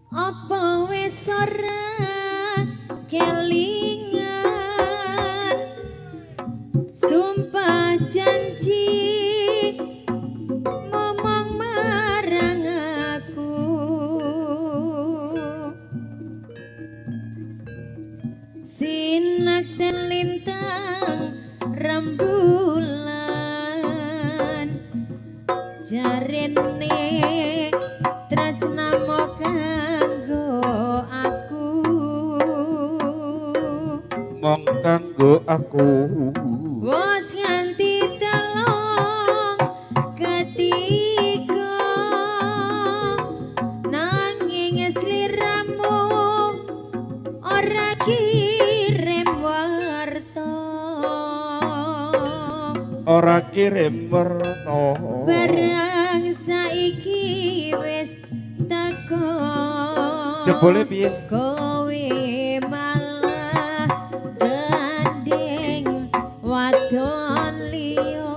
Apa wis ora kelingan sumpah janji ngomong marang aku sinaksen lintang rembulan jarene tresnamo kanggo aku mong kanggo aku wis nganti telung ketiga nanging sliramu ora kirim warta ora kirim werta barang saiki wis teko jebule piye kowe malah gandeng wadon liya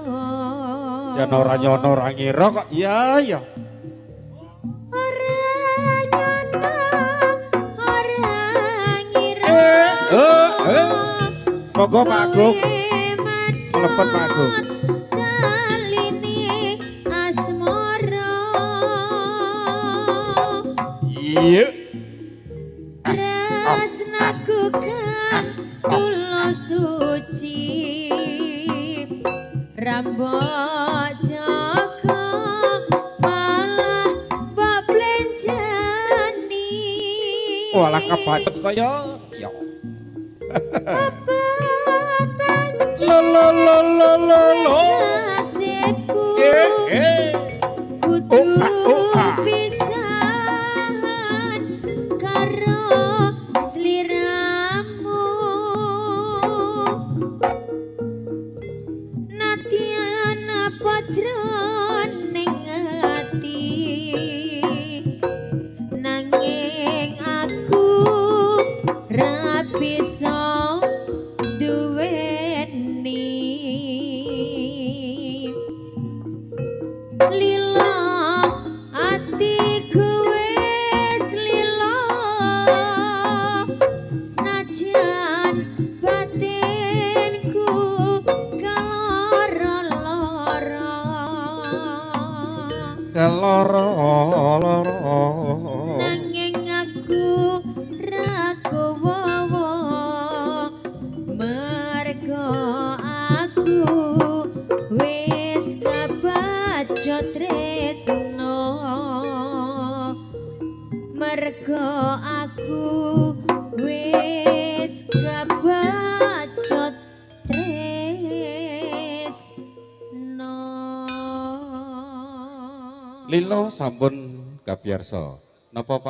jan ora nyono ora ngira kok ya ya ora nyono ora ngira monggo Pak Agung mlebet Pak Agung taline asmara iya tresnaku kang tulus suci rambut jaga malah bablenjani walah kebatet kaya ya lo lo lo lo lo lo nasibku kudu pisahan karo sliramu nadyan apa jroning ati nanging aku ra bisa duweni lila atiku wis lila senajan batinku kaloro-loro keloro-loro nanging aku ra kuwowo mergo aku wis kebacut tresno mergo aku wis kebacut tresno Lilo sampun kabiarsa napa Pak